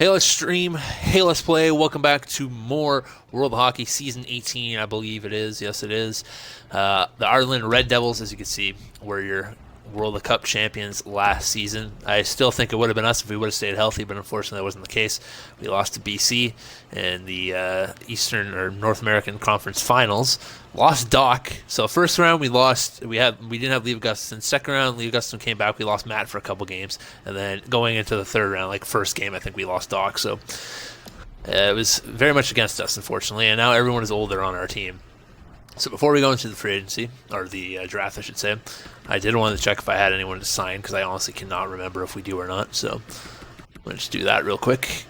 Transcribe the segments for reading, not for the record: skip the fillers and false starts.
Hey, let's stream. Hey, let's play. Welcome back to more World Hockey Season 18, I believe it is. Yes, it is. The Ireland Red Devils, as you can see, were your World Cup champions last season. I still think it would have been us if we would have stayed healthy, but unfortunately that wasn't the case. We lost to BC in the Eastern or North American Conference Finals. Lost Doc. So first round we lost. We didn't have Leave Gustafson. Second round, Leave Gustafson came back. We lost Matt for a couple games, and then going into the third round, like first game, I think we lost Doc. So it was very much against us, unfortunately. And now everyone is older on our team. So before we go into the free agency, or the draft, I should say, I did want to check if I had anyone to sign, because I honestly cannot remember if we do or not. So I'm going to just do that real quick.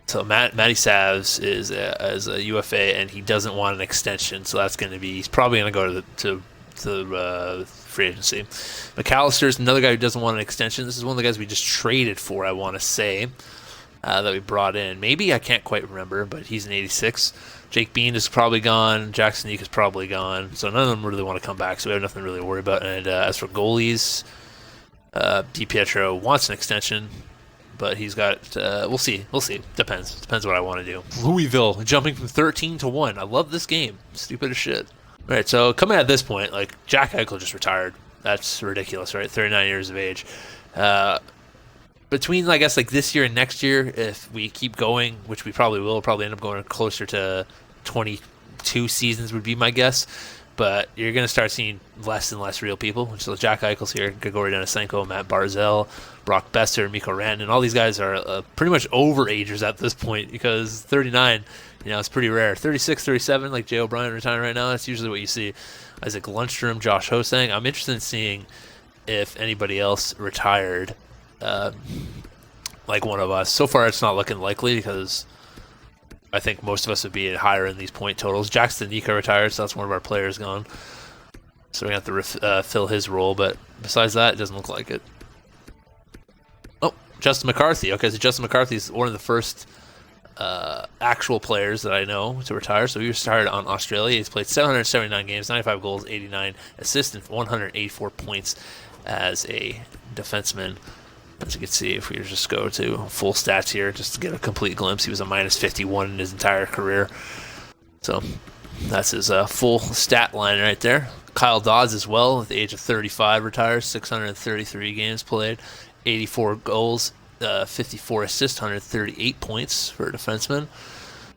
So Matty Savs is a UFA, and he doesn't want an extension, so that's going to be, he's probably going to go to the free agency. McAllister's another guy who doesn't want an extension. This is one of the guys we just traded for, I want to say, that we brought in. Maybe, I can't quite remember, but he's an 86. Jake Bean is probably gone. Jackson Eek is probably gone. So none of them really want to come back, so we have nothing to really worry about. And as for goalies, DiPietro wants an extension, but he's got, we'll see. Depends what I want to do. Louisville, jumping from 13 to 1. I love this game. Stupid as shit. All right, so coming at this point, like, Jack Eichel just retired. That's ridiculous, right? 39 years of age. Between, I guess, like this year and next year, if we keep going, which we probably will, probably end up going closer to 22 seasons would be my guess. But you're going to start seeing less and less real people. So Jack Eichel's here, Grigory Denisenko, Matt Barzal, Brock Besser, Mikko Rantanen. All these guys are pretty much overagers at this point, because 39, it's pretty rare. 36, 37, like Jay O'Brien retiring right now, that's usually what you see. Isaac Lundstrom, Josh Hosang. I'm interested in seeing if anybody else retired, like one of us. So far, it's not looking likely, because I think most of us would be higher in these point totals. Jackson Nika retired, so that's one of our players gone. So we have to fill his role, but besides that, it doesn't look like it. Oh, Justin McCarthy. Okay, so Justin McCarthy is one of the first actual players that I know to retire. So he retired on Australia. He's played 779 games, 95 goals, 89 assists, and 184 points as a defenseman. As you can see, if we just go to full stats here, just to get a complete glimpse, he was a minus 51 in his entire career. So that's his full stat line right there. Kyle Dodds as well, at the age of 35, retires, 633 games played, 84 goals, 54 assists, 138 points for a defenseman.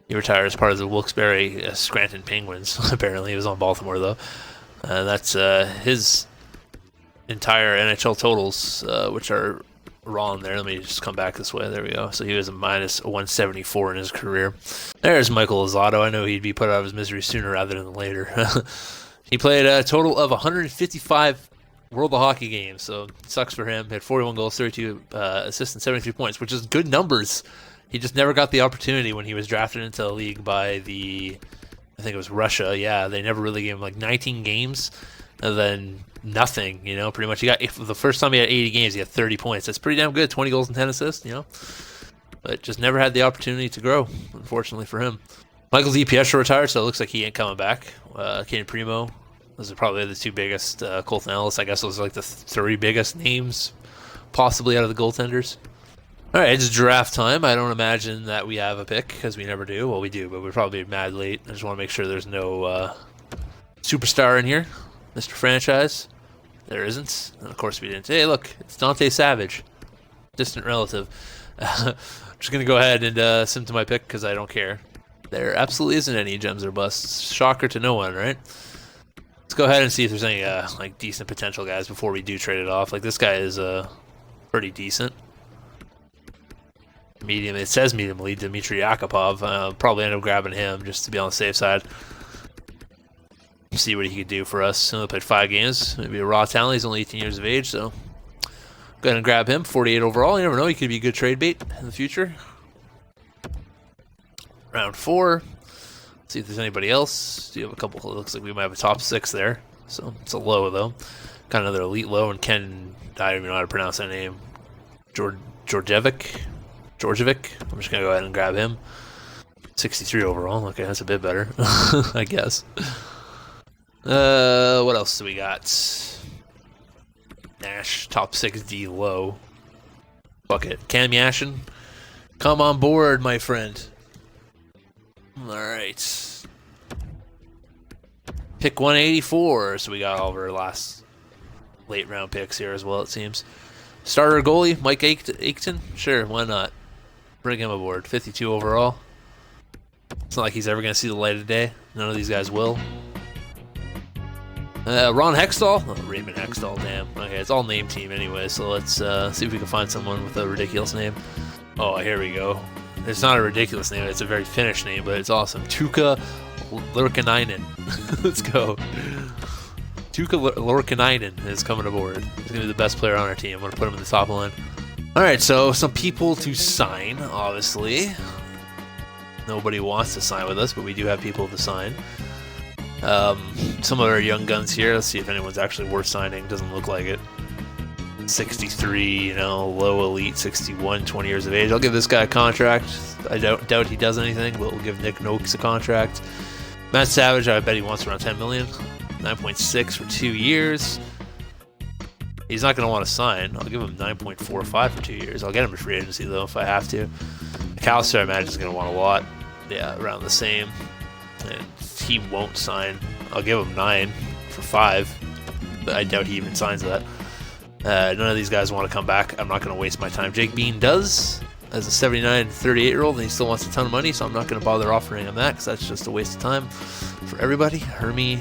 He retired as part of the Wilkes-Barre Scranton Penguins. Apparently, he was on Baltimore, though. That's his entire NHL totals, which are wrong there. Let me just come back this way. There we go. So he was a minus 174 in his career. There's Michael Lozado. I know he'd be put out of his misery sooner rather than later. He played a total of 155 World of Hockey games, so it sucks for him. He had 41 goals, 32 assists, and 73 points, which is good numbers. He just never got the opportunity when he was drafted into the league by I think it was Russia. Yeah, they never really gave him like 19 games. And then nothing, pretty much. The first time he had 80 games, he had 30 points. That's pretty damn good, 20 goals and 10 assists, But just never had the opportunity to grow, unfortunately for him. Michael DiPietro retired, so it looks like he ain't coming back. Ken Primo, those are probably the two biggest. Colton Ellis, I guess those are like the three biggest names, possibly out of the goaltenders. All right, it's draft time. I don't imagine that we have a pick, because we never do. Well, we do, but we're probably mad late. I just want to make sure there's no superstar in here. Mr. Franchise. There isn't. And of course we didn't. Hey, look, it's Dante Savage. Distant relative. I'm just going to go ahead and send to my pick because I don't care. There absolutely isn't any gems or busts. Shocker to no one, right? Let's go ahead and see if there's any like decent potential guys before we do trade it off. Like, this guy is pretty decent. Medium. It says medium lead, Dmitry Yakupov. Probably end up grabbing him just to be on the safe side. See what he could do for us. He only played 5 games. Maybe a raw talent. He's only 18 years of age, so go ahead and grab him. 48 overall. You never know. He could be a good trade bait in the future. Round 4. See if there's anybody else. Do you have a couple? It looks like we might have a top 6 there. So it's a low, though. Got another elite low, and Ken, I don't even know how to pronounce that name. Georgievic. I'm just going to go ahead and grab him. 63 overall. Okay, that's a bit better, I guess. What else do we got? Nash, top 6 D low. Fuck it. Cam Yashin, come on board, my friend. Alright. Pick 184. So we got all of our last late round picks here as well, it seems. Starter goalie, Mike Aitken? Sure, why not? Bring him aboard. 52 overall. It's not like he's ever going to see the light of day. None of these guys will. Ron Hextall? Oh, Raymond Hextall, damn. Okay, it's all name team anyway, so let's see if we can find someone with a ridiculous name. Oh, here we go. It's not a ridiculous name, it's a very Finnish name, but it's awesome. Tuukka Lorkanainen. Let's go. Tuukka Lorkanainen is coming aboard. He's going to be the best player on our team. I'm going to put him in the top line. Alright, so some people to sign, obviously. Nobody wants to sign with us, but we do have people to sign. Some of our young guns here. Let's see if anyone's actually worth signing. Doesn't look like it. 63, low elite, 61, 20 years of age. I'll give this guy a contract. I doubt he does anything, but we'll give Nick Noakes a contract. Matt Savage, I bet he wants around 10 million. 9.6 for 2 years. He's not going to want to sign. I'll give him 9.45 for 2 years. I'll get him to free agency, though, if I have to. McAllister, I imagine, is going to want a lot. Yeah, around the same. And he won't sign. I'll give him 9 for 5. But I doubt he even signs that. None of these guys want to come back. I'm not going to waste my time. Jake Bean does, as a 79, 38-year-old, and he still wants a ton of money, so I'm not going to bother offering him that, because that's just a waste of time for everybody. Hermie,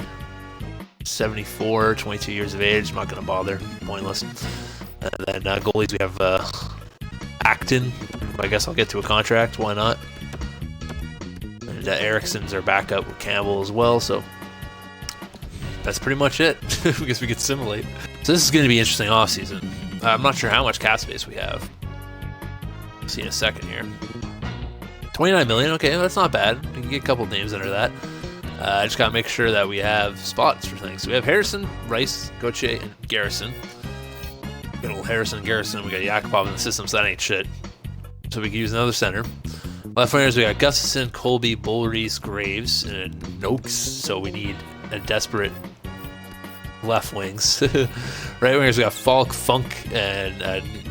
74, 22 years of age. I'm not going to bother. Pointless. And then goalies, we have Acton. I guess I'll get to a contract. Why not? And Ericsson's our backup with Campbell as well, so that's pretty much it. I guess we could simulate. So this is going to be an interesting offseason. I'm not sure how much cap space we have. See in a second here. 29 million. Okay, that's not bad. We can get a couple names under that. I just got to make sure that we have spots for things. So we have Harrison, Rice, Gauthier, and Garrison. Good old Harrison and Garrison. We got Yakupov in the system, so that ain't shit. So we can use another center. Left wingers, we got Gustafson, Colby, Bullreese, Graves, and Noakes. So we need a desperate left wings. Right wingers, we got Falk, Funk, and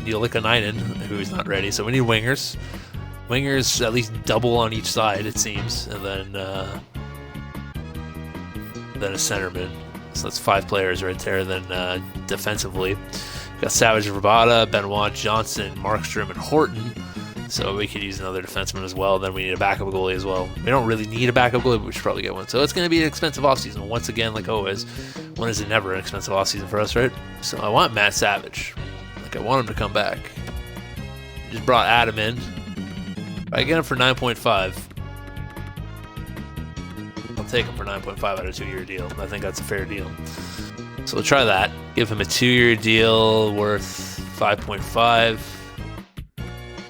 Nielikainen, who's not ready. So we need wingers. Wingers, at least double on each side, it seems. And then a centerman. So that's 5 players right there. Then defensively, we got Savage, Rabada, Benoit, Johnson, Markstrom, and Horton. So we could use another defenseman as well. Then we need a backup goalie as well. We don't really need a backup goalie, but we should probably get one. So it's going to be an expensive offseason. Once again, like always, when is it never an expensive offseason for us, right? So I want Matt Savage. Like, I want him to come back. Just brought Adam in. I get him for 9.5. I'll take him for 9.5 out of a 2-year deal. I think that's a fair deal. So we'll try that. Give him a 2-year deal worth 5.5.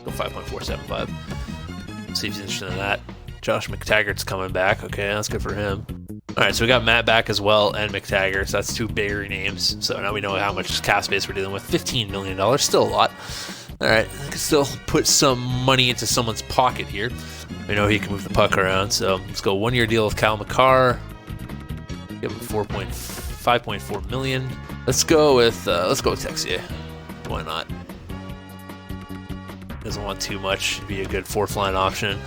Go 5.475. See if he's interested in that. Josh McTaggart's coming back. Okay, that's good for him. Alright, so we got Matt back as well, and McTaggart. So that's 2 bigger names. So now we know how much cap space we're dealing with. $15 million. Still a lot. Alright, I can still put some money into someone's pocket here. We know he can move the puck around. So let's go 1-year deal with Kyle McCarr. Give him 5.4 million. Let's go with Texier. Why not? Doesn't want too much. Be a good 4th line option.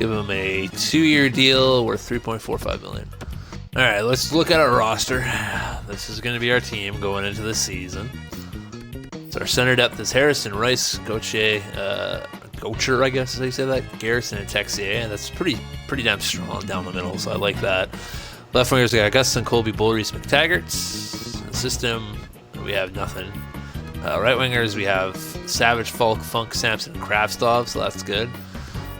Give him a 2-year deal worth 3.45 million. All right, let's look at our roster. This is going to be our team going into the season. So our center depth is Harrison, Rice, Gauthier, Goucher, I guess is how you say that. Garrison and Texier, and that's pretty damn strong down the middle. So I like that. Left wingers, we got Gustin, Colby, Bullreese, McTaggart. System, we have nothing. Right wingers, we have Savage, Falk, Funk, Sampson, and Kravstov, so that's good.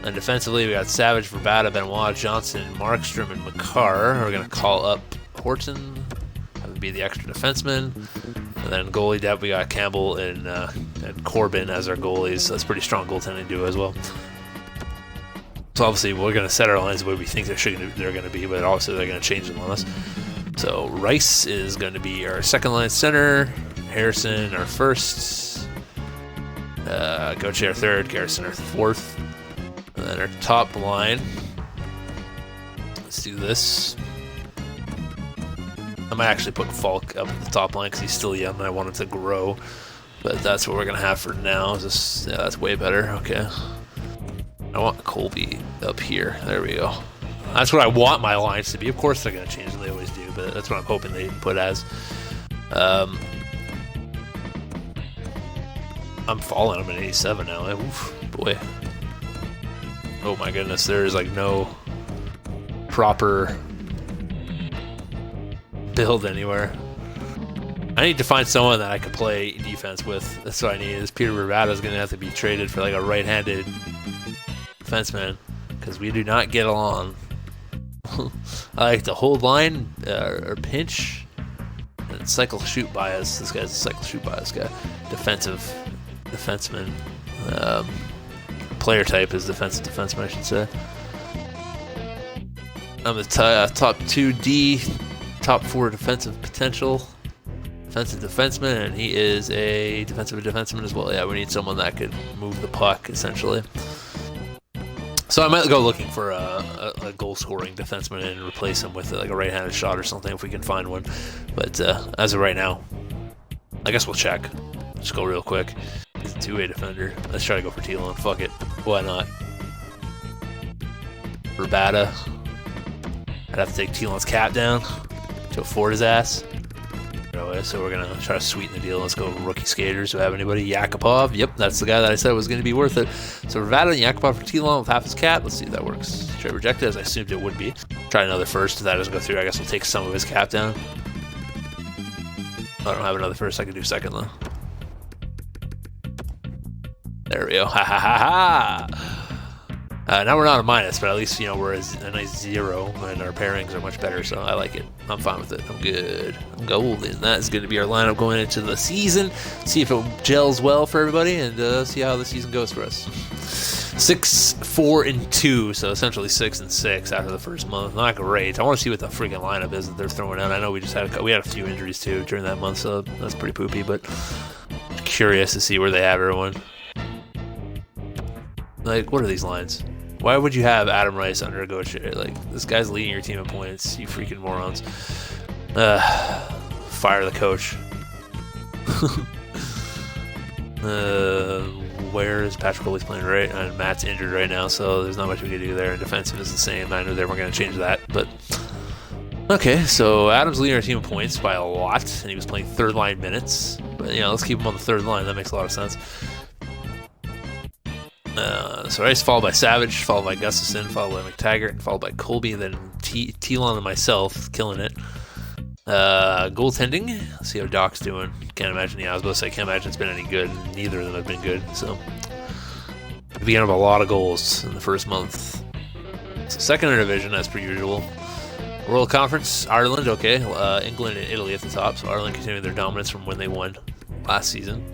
And defensively, we got Savage, Verbata, Benoit, Johnson, Markstrom, and McCarr. We're going to call up Horton, have him be the extra defenseman. And then goalie depth, we got Campbell and Corbin as our goalies. So that's a pretty strong goaltending duo as well. So obviously, we're going to set our lines the way we think they're going to be, but obviously they're going to change them on us. So Rice is going to be our second line center. Harrison, our first. Gauthier, our third. Garrison, our 4th. And then our top line. Let's do this. I might actually put Falk up at the top line because he's still young and I want him to grow. But that's what we're gonna have for now. Is this, yeah, that's way better. Okay. I want Colby up here. There we go. That's what I want my lines to be. Of course they're gonna change, and they always do. But that's what I'm hoping they put as. I'm falling. I'm at 87 now. Oof, boy. Oh my goodness. There is like no proper build anywhere. I need to find someone that I can play defense with. That's what I need. This Peter Bravado is going to have to be traded for like a right-handed defenseman because we do not get along. I like to hold line or pinch and cycle shoot bias. This guy's a cycle shoot bias guy. Defenseman. Player type is defensive defenseman, I should say. I'm the top 2D, top 4 defensive potential. Defensive defenseman, and he is a defensive defenseman as well. Yeah, we need someone that could move the puck, essentially. So I might go looking for a goal-scoring defenseman and replace him with like a right-handed shot or something if we can find one. But as of right now, I guess we'll check. Just go real quick. He's a two-way defender. Let's try to go for Thielen. Fuck it. Why not? Rabada. I'd have to take Thielen's cap down to afford his ass. So we're going to try to sweeten the deal. Let's go rookie skaters. Do we have anybody? Yakupov. Yep, that's the guy that I said was going to be worth it. So Rabada and Yakupov for Thielen with half his cap. Let's see if that works. Trade rejected, as I assumed it would be. Try another first. If that doesn't go through, I guess we'll take some of his cap down. I don't have another first. I can do second, though. There we go. Ha ha ha ha! Now we're not a minus, but at least, you know, we're a nice 0, and our pairings are much better, so I like it. I'm fine with it. I'm good. I'm golden. That is going to be our lineup going into the season. See if it gels well for everybody, and see how the season goes for us. 6-4-2, so essentially 6-6 after the first month. Not great. I want to see what the freaking lineup is that they're throwing out. I know we just had a few injuries too during that month, so that's pretty poopy. But curious to see where they have everyone. Like, what are these lines? Why would you have Adam Rice under a negotiator? Like, this guy's leading your team in points. You freaking morons. Fire the coach. Where is Patrick Goalies playing right? And Matt's injured right now, so there's not much we can do there. And defensive is the same. I know they weren't going to change that, but okay. So Adam's leading our team in points by a lot, and he was playing third line minutes. But you know, let's keep him on the third line. That makes a lot of sense. So Rice followed by Savage, followed by Gustafson, followed by McTaggart, followed by Colby, and then Thielen and myself, killing it. Goaltending, let's see how Doc's doing. Can't imagine, I was about to say, can't imagine it's been any good. Neither of them have been good, so. We began with a lot of goals in the first month. So second in division, as per usual. World Conference, Ireland, okay. England and Italy at the top, so Ireland continuing their dominance from when they won last season.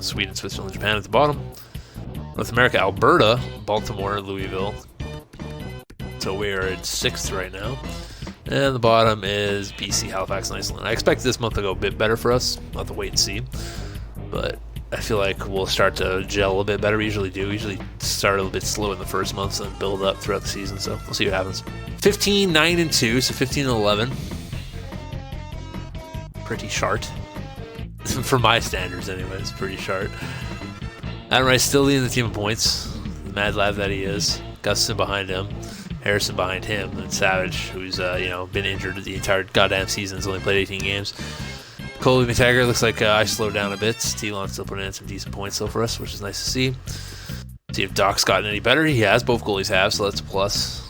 Sweden, Switzerland, Japan at the bottom. North America, Alberta, Baltimore, Louisville. So we are at 6th right now. And the bottom is BC, Halifax, and Iceland. I expect this month to go a bit better for us. We'll have to wait and see. But I feel like we'll start to gel a bit better. We usually do. We usually start a little bit slow in the first months and build up throughout the season. So we'll see what happens. 15, 9, and 2. So 15 and 11. Pretty short. For my standards, anyways. Pretty short. Adam Rice still leading the team in points. The mad lad that he is. Gustafson behind him. Harrison behind him. And Savage, who's been injured the entire goddamn season. Has only played 18 games. Colby McTaggart looks like I slowed down a bit. Thielen still putting in some decent points still for us, which is nice to see. See if Doc's gotten any better. He has. Both goalies have, so that's a plus.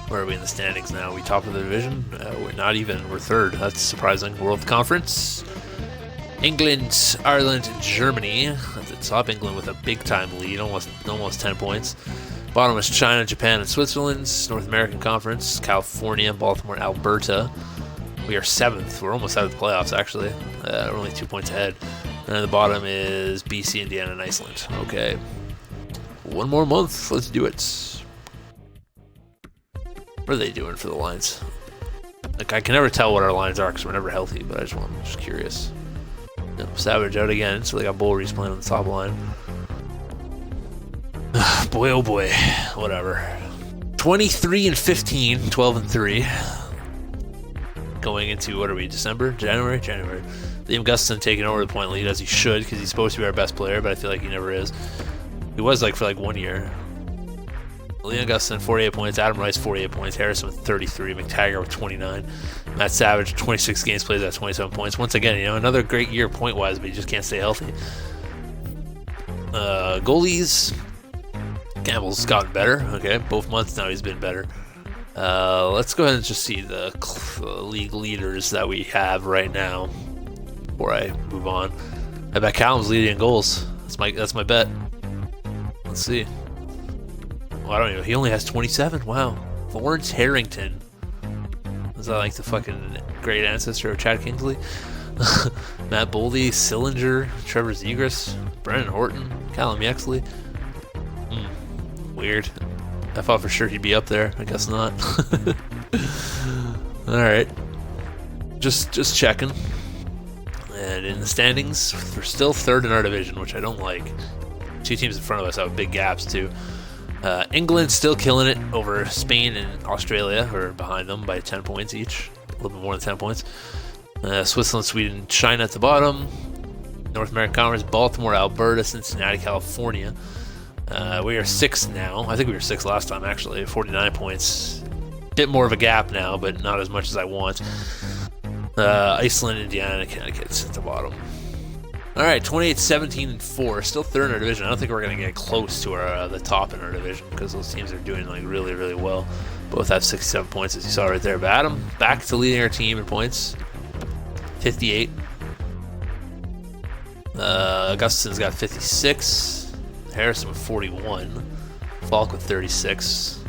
Where are we in the standings now? Are we top of the division? We're not even. We're third. That's surprising. World Conference. England, Ireland, and Germany at the top. England with a big-time lead, almost 10 points. Bottom is China, Japan, and Switzerland. North American Conference, California, Baltimore, Alberta. We are 7th. We're almost out of the playoffs, actually. We're only 2 points ahead. And then the bottom is BC, Indiana, and Iceland. Okay. One more month. Let's do it. What are they doing for the lines? Like, I can never tell what our lines are because we're never healthy, but I'm just curious. No, Savage out again, so they got Bullreese playing on the top line. Boy, oh boy. Whatever. 23 and 15, 12 and 3. Going into, what are we, December? January? Liam Gustafson taking over the point lead as he should, because he's supposed to be our best player, but I feel like he never is. He was like for like 1 year. Liam Gustafson 48 points, Adam Rice 48 points, Harrison with 33, McTaggart with 29, Matt Savage 26 games played at 27 points. Once again, you know, another great year point wise, but he just can't stay healthy. Goalies, Campbell's gotten better. Okay, both months now he's been better. Let's go ahead and just see the league leaders that we have right now before I move on. I bet Callum's leading in goals. That's my bet. Let's see. Well, I don't know. He only has 27. Wow. Lawrence Harrington. Is that like the fucking great ancestor of Chad Kingsley? Matt Boldy, Sillinger, Trevor Zegras, Brennan Horton, Callum Yaxley. Weird. I thought for sure he'd be up there. I guess not. Alright. Just checking. And in the standings, we're still third in our division, which I don't like. Two teams in front of us have big gaps too. England still killing it over Spain and Australia, who are behind them by 10 points each. A little bit more than 10 points. Switzerland, Sweden, China at the bottom. North American Conference, Baltimore, Alberta, Cincinnati, California. We are 6th now. I think we were 6th last time, actually. 49 points. Bit more of a gap now, but not as much as I want. Iceland, Indiana, Connecticut's at the bottom. Alright, 28, 17, and 4. Still third in our division. I don't think we're going to get close to our the top in our division because those teams are doing like really, really well. Both have 67 points, as you saw right there. But Adam, back to leading our team in points. 58. Augustin's got 56. Harrison with 41. Falk with 36.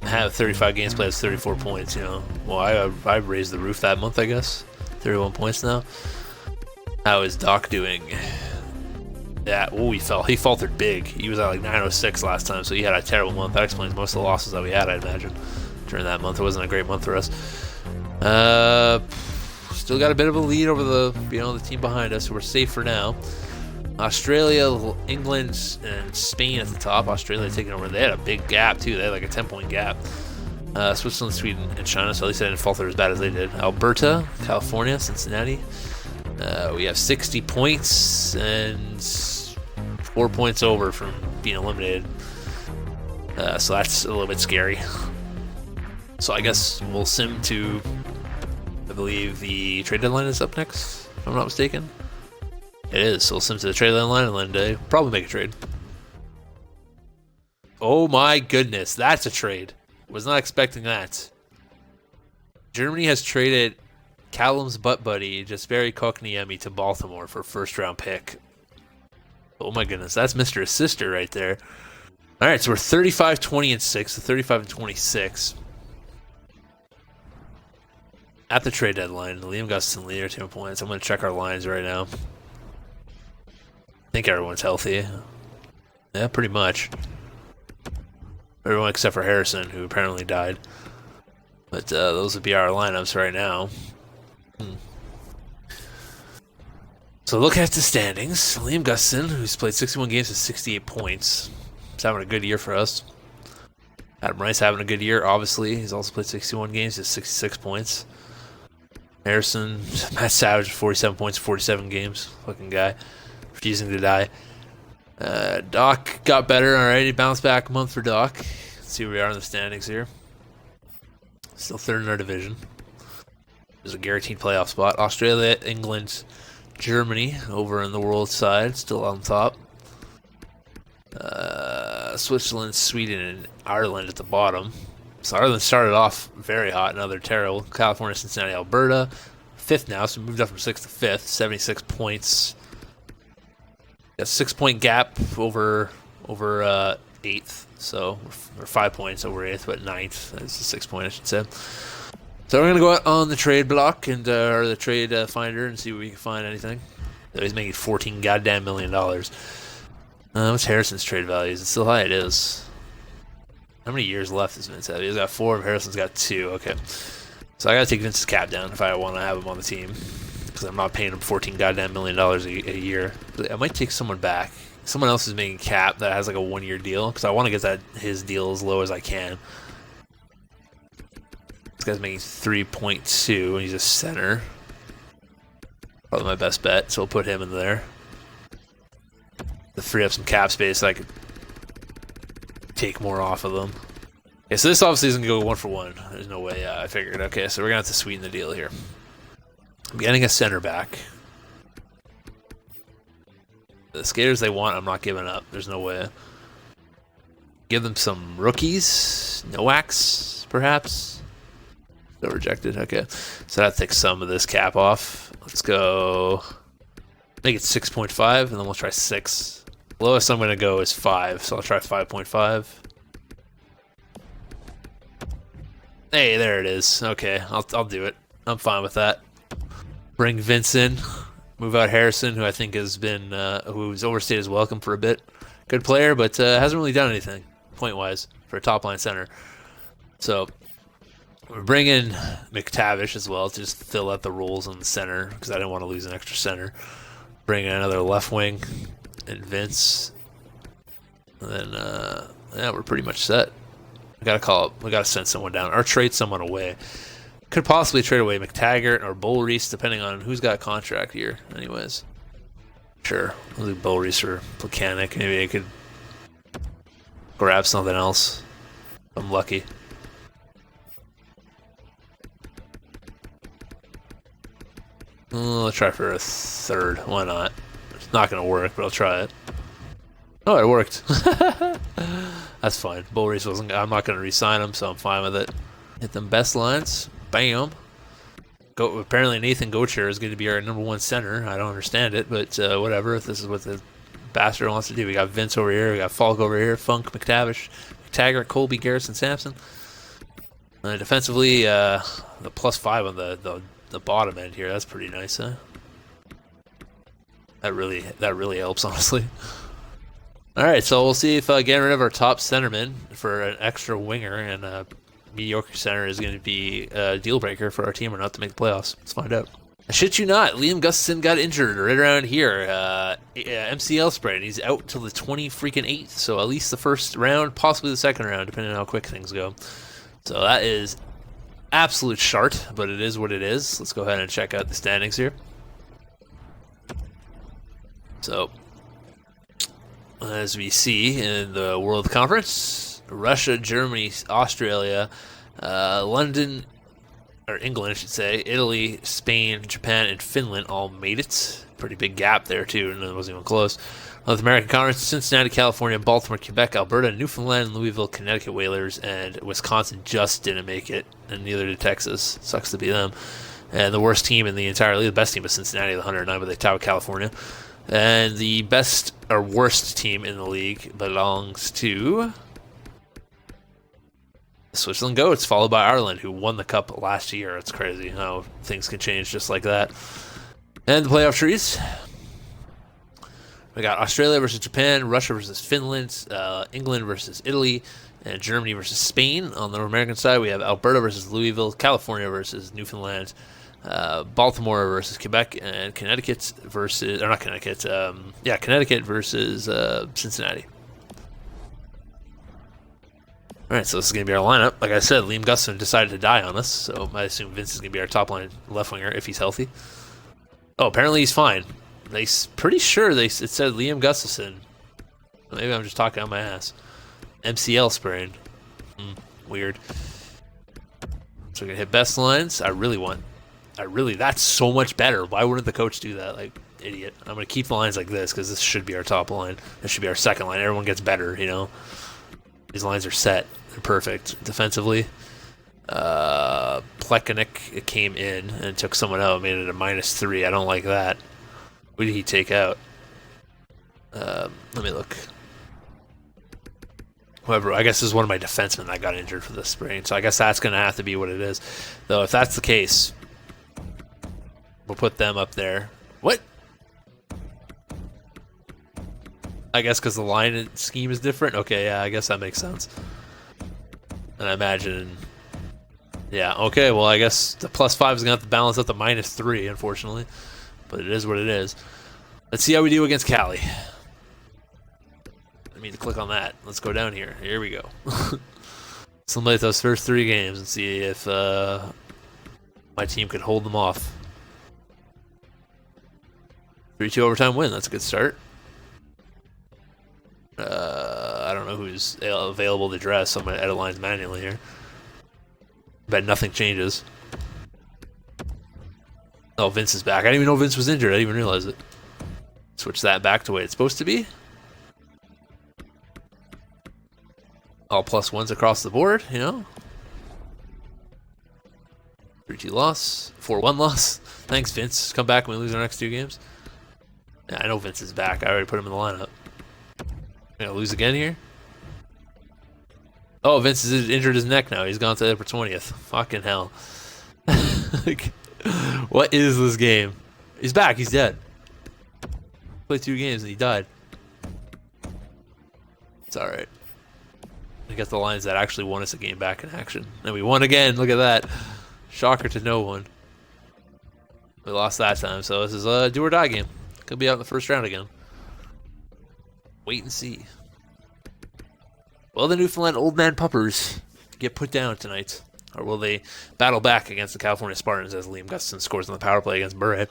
I have 35 games played, 34 points, you know. Well, I raised the roof that month, I guess. 31 points now. How is Doc doing? Yeah, he fell. He faltered big. He was at like 906 last time, so he had a terrible month. That explains most of the losses that we had, I'd imagine, during that month. It wasn't a great month for us. Still got a bit of a lead over the team behind us, so we're safe for now. Australia, England, and Spain at the top. Australia taking over. They had a big gap too. They had like a 10-point gap. Switzerland, Sweden, and China. So at least I didn't falter as bad as they did. Alberta, California, Cincinnati. We have 60 points and 4 points over from being eliminated. So that's a little bit scary. So I guess we'll sim to, I believe the trade deadline is up next, if I'm not mistaken. It is, so we'll sim to the trade deadline and then probably make a trade. Oh my goodness, that's a trade. Was not expecting that. Germany has traded Callum's butt buddy, Jesperi Kotkaniemi, to Baltimore for a first-round pick. Oh my goodness, that's Mr. Assister right there. All right, so we're 35, 20, and 6, so 35 and 26. At the trade deadline, Liam Gustafson leader 10 points. I'm going to check our lines right now. I think everyone's healthy. Yeah, pretty much. Everyone except for Harrison, who apparently died. But those would be our lineups right now. So look at the standings. Liam Gustafson, who's played 61 games, has 68 points. He's having a good year for us. Adam Rice having a good year, obviously. He's also played 61 games, has 66 points. Harrison, Matt Savage, 47 points, 47 games. Fucking guy. Refusing to die. Doc got better, alright. He bounced back a month for Doc. Let's see where we are in the standings here. Still third in our division. There's a guaranteed playoff spot. Australia, England, Germany over on the world side, still on top. Switzerland, Sweden, and Ireland at the bottom. So Ireland started off very hot, now they're terrible. California, Cincinnati, Alberta. 5th now, so we moved up from 6th to 5th. 76 points. Got a 6-point gap over 8th. So we're 5 points over 8th, but 9th. That's a 6-point, I should say. So we're going to go out on the trade block and or the trade finder and see if we can find anything. So he's making $14 goddamn million. What's Harrison's trade value? Is it still high? It is. How many years left is Vince have? He's got 4, and Harrison's got 2. Okay. So I got to take Vince's cap down if I want to have him on the team. Because I'm not paying him $14 goddamn million a year. I might take someone back. Someone else is making cap that has like a 1-year deal. Because I want to get his deal as low as I can. This guy's making 3.2 and he's a center. Probably my best bet, so we'll put him in there. To free up some cap space so I could take more off of them. Okay, so this obviously isn't going to go 1 for 1. There's no way. I figured. Okay, so we're going to have to sweeten the deal here. I'm getting a center back. The skaters they want, I'm not giving up. There's no way. Give them some rookies. Noax, perhaps. No, rejected. Okay. So that takes some of this cap off. Let's go. Make it 6.5, and then we'll try 6. Lowest I'm going to go is 5, so I'll try 5.5. Hey, there it is. Okay, I'll do it. I'm fine with that. Bring Vince in. Move out Harrison, who I think has been, who's overstayed his welcome for a bit. Good player, but hasn't really done anything, point-wise, for a top-line center. So, we're bringing McTavish as well to just fill out the roles in the center, because I didn't want to lose an extra center. Bring in another left wing, and Vince. And then, yeah, we're pretty much set. We gotta send someone down, or trade someone away. Could possibly trade away McTaggart or Bullreese, depending on who's got contract here. Anyways, sure, we'll do Bullreese or Plekanec. Maybe I could grab something else. I'm lucky. I'll try for a third. Why not? It's not gonna work, but I'll try it. Oh, it worked. That's fine. Bullreese wasn't. I'm not gonna re-sign him, so I'm fine with it. Hit them best lines. Bam. Apparently Nathan Gauthier is going to be our #1 center. I don't understand it, but whatever. If this is what the bastard wants to do. We got Vince over here. We got Falk over here. Funk, McTavish, Taggart, Colby, Garrison, Sampson. Defensively, the +5 on the bottom end here. That's pretty nice, huh? That really helps, honestly. All right, so we'll see if getting rid of our top centerman for an extra winger and a mediocre center is going to be a deal breaker for our team or not to make the playoffs. Let's find out. I shit you not, Liam Gustafson got injured right around here. MCL sprain. He's out till the 28th, so at least the first round, possibly the second round, depending on how quick things go. So that is absolute shart, but it is what it is. Let's go ahead and check out the standings here. So, as we see in the World Conference, Russia, Germany, Australia, London, or England, I should say, Italy, Spain, Japan, and Finland all made it. Pretty big gap there, too, and it wasn't even close. North American Conference, Cincinnati, California, Baltimore, Quebec, Alberta, Newfoundland, Louisville, Connecticut Whalers, and Wisconsin just didn't make it, and neither did Texas. Sucks to be them. And the worst team in the entire league, the best team was Cincinnati, the 109, but they tied with California. And the best or worst team in the league belongs to Switzerland Goats, followed by Ireland, who won the cup last year. It's crazy how things can change just like that. And the playoff trees. We got Australia versus Japan, Russia versus Finland, England versus Italy, and Germany versus Spain. On the American side, we have Alberta versus Louisville, California versus Newfoundland, Baltimore versus Quebec, and Connecticut versus, or not Connecticut, Connecticut versus Cincinnati. Alright, so this is going to be our lineup. Like I said, Liam Gustafson decided to die on us, so I assume Vince is going to be our top line left winger if he's healthy. Oh, apparently he's fine. Pretty sure it said Liam Gustafson. Maybe I'm just talking out my ass. MCL sprain. Weird. So we're going to hit best lines. That's so much better. Why wouldn't the coach do that? Like, idiot. I'm going to keep the lines like this because this should be our top line. This should be our second line. Everyone gets better, you know? These lines are set. They're perfect. Defensively, Plekanec came in and took someone out, made it a -3. I don't like that. Who did he take out? Let me look. Whoever, I guess this is one of my defensemen that got injured for this sprain, so I guess that's going to have to be what it is. Though, if that's the case, we'll put them up there. What? I guess because the line scheme is different? Okay, yeah, I guess that makes sense. And I imagine... Yeah, okay, well, I guess the +5 is going to have to balance out the -3, unfortunately. But it is what it is. Let's see how we do against Cali. I need to click on that. Let's go down here. Here we go. Simulate those first 3 games and see if my team could hold them off. 3-2 overtime win. That's a good start. I don't know who's available to dress, so I'm going to edit lines manually here. Bet nothing changes. Oh, Vince is back. I didn't even know Vince was injured. I didn't even realize it. Switch that back to the way it's supposed to be. All +1s across the board, you know. 3-2 loss. 4-1 loss. Thanks, Vince. Come back when we lose our next 2 games. Yeah, I know Vince is back. I already put him in the lineup. Gonna lose again here? Oh, Vince has injured his neck now. He's gone to April 20th. Fucking hell. Like, what is this game? He's back. He's dead. Played 2 games and he died. It's alright. We got the Lions that actually won us a game back in action. And we won again. Look at that. Shocker to no one. We lost that time, so this is a do or die game. Could be out in the first round again. Wait and see. Will the Newfoundland Old Man Puppers get put down tonight? Or will they battle back against the California Spartans as Liam Gustafson scores on the power play against Murray?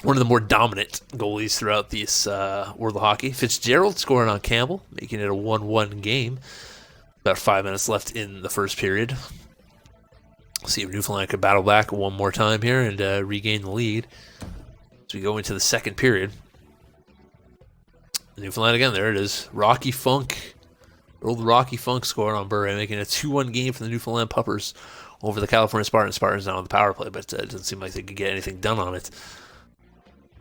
One of the more dominant goalies throughout this world of hockey. Fitzgerald scoring on Campbell, making it a 1-1 game. About 5 minutes left in the first period. See if Newfoundland could battle back one more time here and regain the lead as we go into the second period. Newfoundland again, there it is. Rocky Funk. Old Rocky Funk scoring on Burray, making a 2-1 game for the Newfoundland Puppers over the California Spartans. Spartans now on the power play, but it doesn't seem like they could get anything done on it.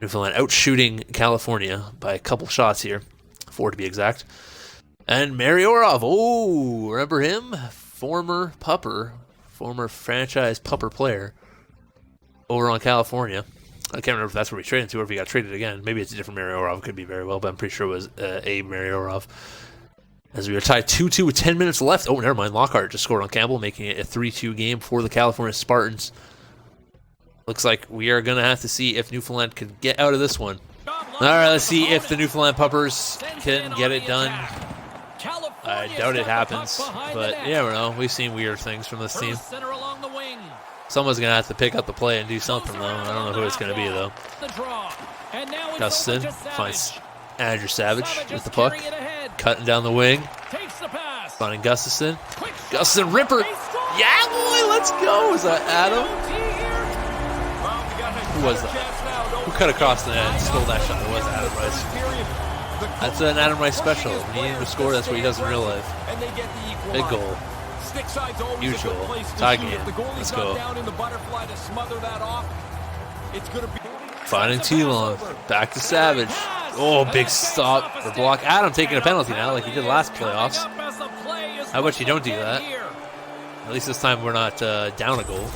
Newfoundland outshooting California by a couple shots here. 4 to be exact. And Mary Orov. Oh, remember him? Former Pupper. Former franchise Pupper player over on California. I can't remember if that's where we traded to or if he got traded again. Maybe it's a different Mary Orov. Could be very well, but I'm pretty sure it was a Mary Orov. As we are tied 2-2 with 10 minutes left. Oh, never mind. Lockhart just scored on Campbell, making it a 3-2 game for the California Spartans. Looks like we are going to have to see if Newfoundland can get out of this one. All right, let's see if the Newfoundland Puppers can get it done. I doubt it happens, but you never know. We've seen weird things from this team. Someone's going to have to pick up the play and do something, though. I don't know who it's going to be, though. Gustafson finds Andrew Savage with the puck. Cutting down the wing. Finding Gustafson. Gustafson, ripper. Yeah, boy, let's go. Was that Adam? Who was that? Who cut across the net and stole that shot? It was Adam Rice. That's an Adam Rice special. When he needs to score, that's what he does in real life. Big goal. Huge goal. Tie game. Let's go. Finding T-Long. Back to Savage. Oh, big stop or block. Adam taking a penalty now like he did last playoffs. How about you don't do that? At least this time we're not down a goal.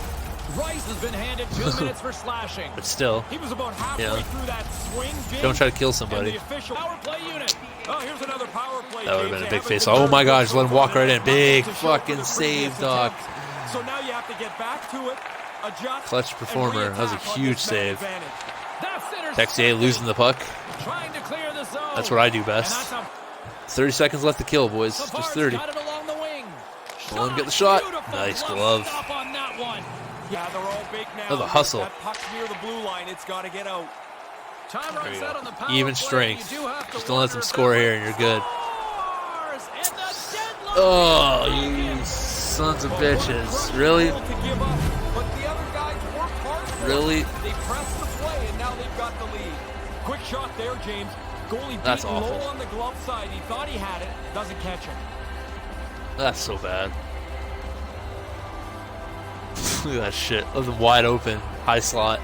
Rice has been handed 2 minutes for slashing. But still, he was about halfway through that swing. Don't try to kill somebody. That would have been a big face. Oh my gosh, let him walk right in. Big fucking save, Doc. So now you have to get back to it. Adjust. Clutch performer. That was a huge save. Texier losing the puck. That's what I do best. 30 seconds left to kill, boys. Just 30. Let him get the shot. Nice glove. Oh, the hustle. There you go. Even strength. Just don't let them score here and you're good. Oh, you sons of bitches. Really? Really? Quick shot there, James. Goalie that's awful. Low on the glove side. He thought he had it. Doesn't catch him. That's so bad. Look at that shit. Left him wide open. High slot.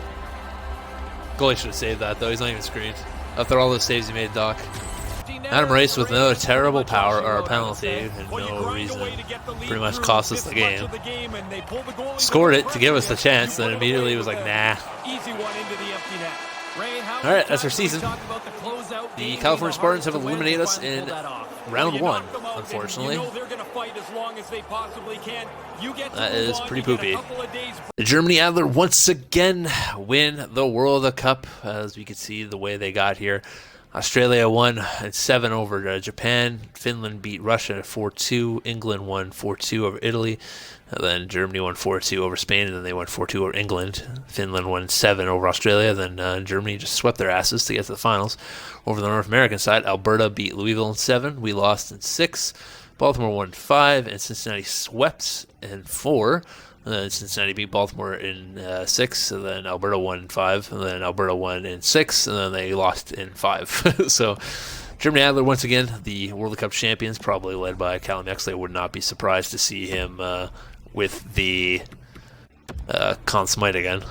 Goalie should have saved that, though. He's not even screened. After all those saves he made, Doc. Adam Rice with another terrible power or a penalty and no reason. Pretty much cost us the game. Scored it to give us the chance, then immediately was like, nah. Alright, that's our season. The California Spartans have eliminated us in round 1, unfortunately. That is pretty poopy. The Germany Adler once again win the World Cup, as we can see the way they got here. Australia won in 7 over Japan. Finland beat Russia 4-2. England won 4-2 over Italy. And then Germany won 4-2 over Spain, and then they won 4-2 over England. Finland won 7 over Australia. Then Germany just swept their asses to get to the finals. Over the North American side, Alberta beat Louisville in 7. We lost in 6. Baltimore won 5, and Cincinnati swept in 4. And then Cincinnati beat Baltimore in 6, and then Alberta won in 5, and then Alberta won in 6, and then they lost in 5. So Germany Adler, once again, the World Cup champions, probably led by Callum Exley. I would not be surprised to see him with the Conn Smythe again.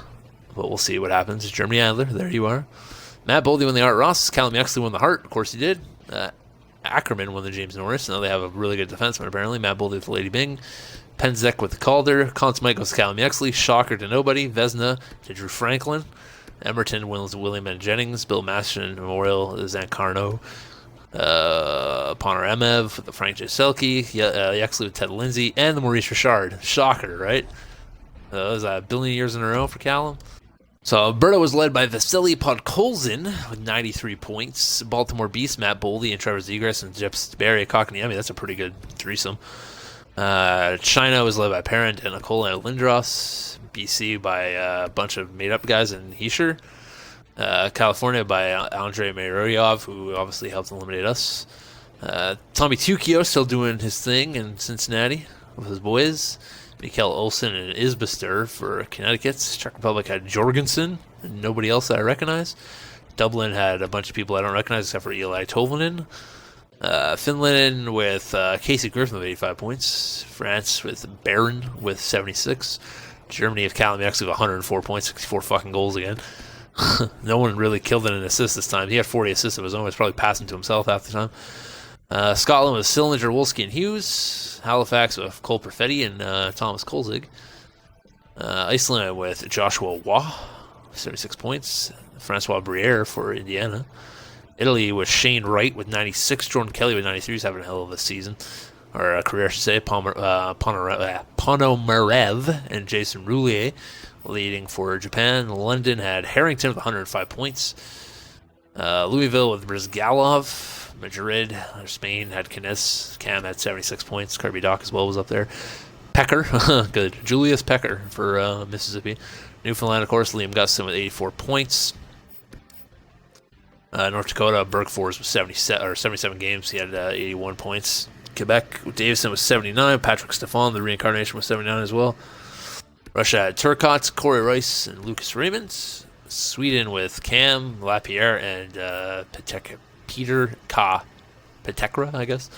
But we'll see what happens. Germany Adler, there you are. Matt Boldy won the Art Ross. Callum Exley won the Hart. Of course he did. Ackerman won the James Norris. Now they have a really good defenseman, apparently. Matt Boldy with the Lady Byng. Penzek with the Calder. Conn Smythe goes to Callum Exley. Shocker to nobody. Vesna to Drew Franklin. Emerton wins William and Jennings. Bill Masterton Memorial is Zancarno. Ponoremev with the Frank J. Selke. Exley with Ted Lindsay. And the Maurice Richard. Shocker, right? That was a billion years in a row for Callum. So Alberta was led by Vasily Podkolzin with 93 points. Baltimore Beast, Matt Boldy and Trevor Zegras and Jeff Sperry at Kotkaniemi. That's a pretty good threesome. China was led by Parent and Nikola Lindros. BC by a bunch of made-up guys in Heischer. California by Andrei Meroyov, who obviously helped eliminate us. Tommy Tukio still doing his thing in Cincinnati with his boys. Mikael Olsen and Isbister for Connecticut. Czech Republic had Jorgensen and nobody else that I recognize. Dublin had a bunch of people I don't recognize except for Eli Tolvanen. Finland with Casey Griffin with 85 points. France with Barron with 76. Germany with Callum Exley with 104 points, 64 fucking goals again. No one really killed it in assists this time. He had 40 assists of his own. He was probably passing to himself half the time. Scotland with Sillinger, Wolski, and Hughes. Halifax with Cole Perfetti and Thomas Kolzig. Iceland with Joshua Waugh, 76 points. Francois Briere for Indiana. Italy with Shane Wright with 96. Jordan Kelly with 93. He's having a hell of a season. Or a career, I should say. Ponomarev and Jason Roulier leading for Japan. London had Harrington with 105 points. Louisville with Brizgalov. Madrid, Spain had Canis. Cam had 76 points. Kirby Doc as well was up there. Pecker, good. Julius Pecker for Mississippi. Newfoundland, of course, Liam Gustin with 84 points. North Dakota, Berg Force with 77 games. He had 81 points. Quebec, Davison was 79. Patrick Stefan, the reincarnation, was 79 as well. Russia had Turcotte, Corey Rice, and Lucas Raymond. Sweden with Cam, Lapierre, and Peter Petekra, I guess.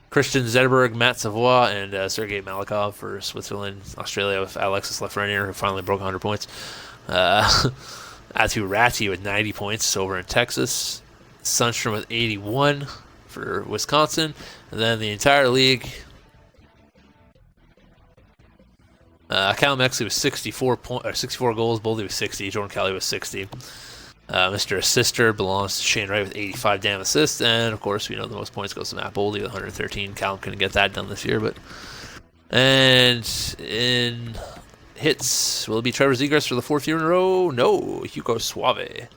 Christian Zetterberg, Matt Savoy, and Sergei Malikov for Switzerland. Australia with Alexis Lafreniere, who finally broke 100 points. Atu Ratti with 90 points over in Texas. Sundstrom with 81 for Wisconsin. And then the entire league. Callum Exley was 64 goals. Boldy was 60. Jordan Kelly was 60. Mr. Assister belongs to Shane Wright with 85 damn assists. And, of course, we know the most points goes to Matt Boldy with 113. Callum couldn't get that done this year. And in hits, will it be Trevor Zegras for the 4th year in a row? No, Hugo Suave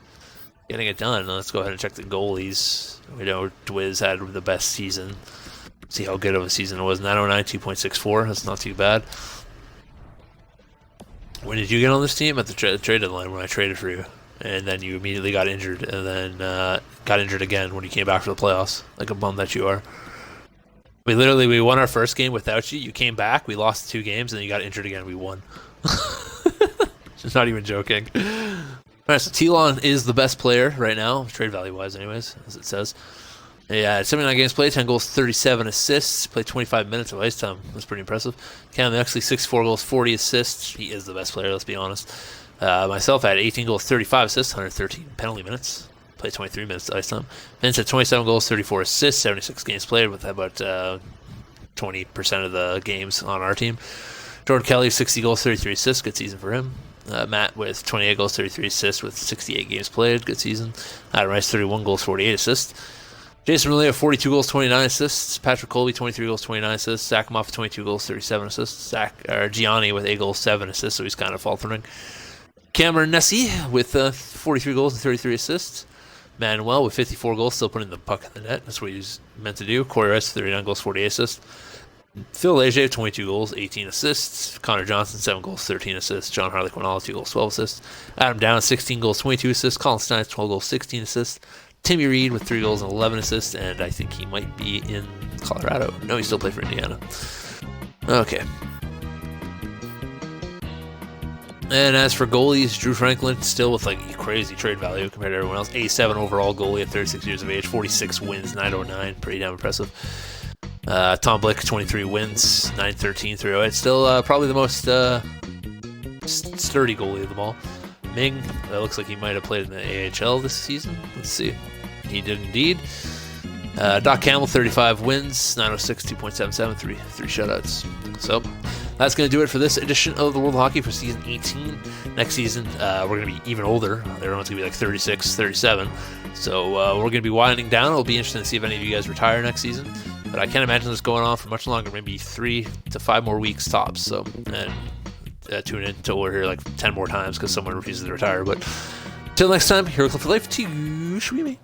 getting it done. Let's go ahead and check the goalies. We know Dwiz had the best season. See how good of a season it was. 909, 2.64. That's not too bad. When did you get on this team? At the trade deadline when I traded for you. And then you immediately got injured, and then got injured again when you came back for the playoffs. Like a bum that you are. We won our first game without you. You came back, we lost 2 games, and then you got injured again. We won. Just not even joking. Alright, so Telon is the best player right now, trade value wise, anyways, as it says. Yeah, 79 games played, 10 goals, 37 assists. Played 25 minutes of ice time. That's pretty impressive. Cam Exley, 64 goals, 40 assists. He is the best player, let's be honest. Myself, I had 18 goals, 35 assists, 113 penalty minutes. Played 23 minutes of ice time. Vince had 27 goals, 34 assists, 76 games played with about 20% of the games on our team. Jordan Kelly, 60 goals, 33 assists. Good season for him. Matt with 28 goals, 33 assists with 68 games played. Good season. Adam Rice, 31 goals, 48 assists. Jason Roulier, 42 goals, 29 assists. Patrick Colby, 23 goals, 29 assists. Zach Moff, 22 goals, 37 assists. Gianni with 8 goals, 7 assists, so he's kind of faltering. Cameron Nessie with 43 goals and 33 assists. Manuel with 54 goals, still putting the puck in the net. That's what he's meant to do. Corey Rice, 39 goals, 48 assists. Phil Leger, 22 goals, 18 assists. Connor Johnson, 7 goals, 13 assists. John Herotheycallme, 2 goals, 12 assists. Adam Down, 16 goals, 22 assists. Colin Stein, 12 goals, 16 assists. Timmy Reed with 3 goals and 11 assists, and I think he might be in Colorado. No, he still played for Indiana. Okay. And as for goalies, Drew Franklin still with like crazy trade value compared to everyone else. 87 overall goalie at 36 years of age, 46 wins, 909, pretty damn impressive. Tom Blick, 23 wins, 913, 308. Still probably the most sturdy goalie of them all. Ming, that looks like he might have played in the AHL this season. Let's see. He did indeed. Doc Campbell, 35 wins, 906, 2.77, three shutouts. So that's going to do it for this edition of the World of Hockey for season 18. Next season, we're going to be even older. Everyone's going to be like 36, 37. So we're going to be winding down. It'll be interesting to see if any of you guys retire next season. But I can't imagine this going on for much longer, maybe 3 to 5 more weeks tops. So, and tune in until we're here like 10 more times because someone refuses to retire. But until next time, Herotheycallme for life to you, Shwee.